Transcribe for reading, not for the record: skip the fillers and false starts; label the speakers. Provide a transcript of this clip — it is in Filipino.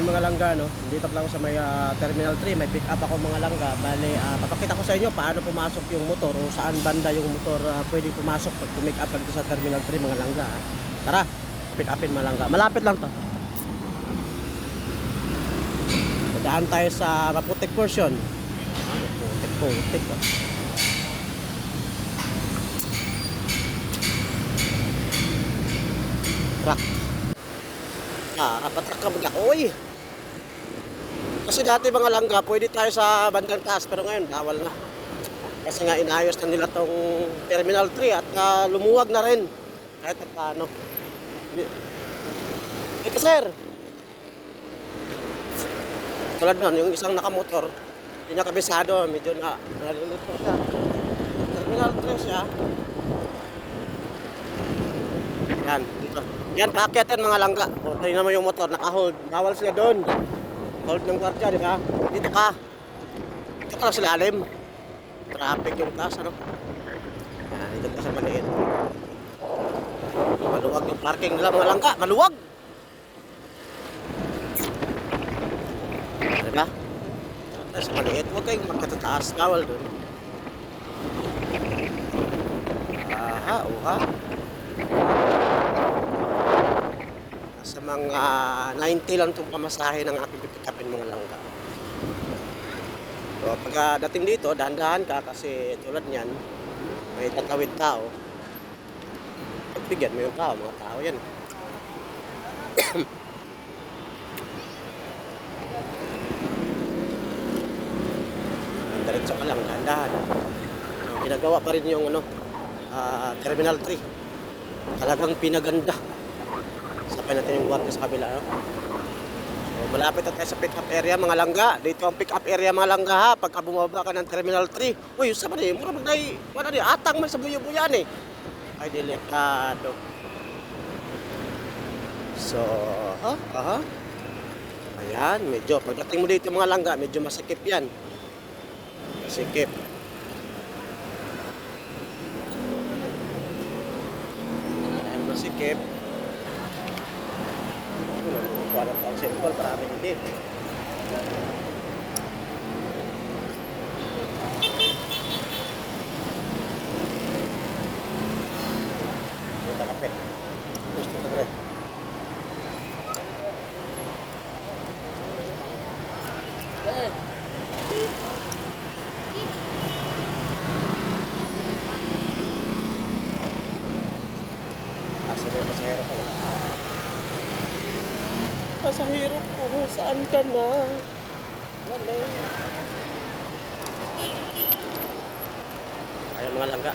Speaker 1: Ayun mga langga, no? Dito pa lang ako sa may Terminal 3, may pick up ako mga langga. Bale, papakita ko sa inyo paano pumasok yung motor o saan banda yung motor pwedeng pumasok pag pumick up dito sa Terminal 3 mga langga. Tara, pick upin mga langga. Malapit lang to. Daan tayo sa Maputik portion. Maputik. Truck. Kapatrak ka mag-akoy. Kasi dati mga langga, pwede tayo sa bandang taas, pero ngayon bawal na. Kasi nga inayos na nila tong Terminal 3 at lumuwag na rin. Kahit na paano. Ito sir. Tulad nun, yung isang nakamotor, hindi niya kabisado, medyo nalilito siya. Terminal 3 siya. Yan, dito. Yan, paakyatan mga langga. O, tingnan mo yung motor, naka-hold. Bawal siya doon. Hold ng kwartya, di ba? Dito ka. Dito ka lang sa lalim. Traffic yung taas, ano? Yan, dito ka sa maliit. Maluwag yung parking nila mga langga. Maluwag! Di ba? Sa maliit, huwag kayong magkatataas. Bawal doon. Uha. Sa mga 90 lang itong pamasahe ng aking pipikapin mga langga. So, pagdating dito, dahan-dahan ka kasi tulad niyan, may tatawid tao. Pagbigyan mo yung tao, mga tao yan. Diretso ka lang, dahan-dahan. Ginagawa pa rin yung Terminal 3. Talagang pinaganda. Sapay natin yung guardia sa kabila. No? So, malapit na tayo sa pick up area mga langga. Dito ang pick up area mga langga ha. Pagka bumaba ka ng Terminal 3. Uy, sa mali, mura magday. Wala din, atang man sa buyo-buyan eh. Ay, delikado. So, ayan, medyo. Pagdating mo dito mga langga, medyo masikip yan. Masikip. Ayan, masikip. Para pang simple, marami hindi. Ito kape. Gusto ko rin. Asa na yung pasahero ko. Pasahero ko, saan ka na? Wala. Ayan mga langga.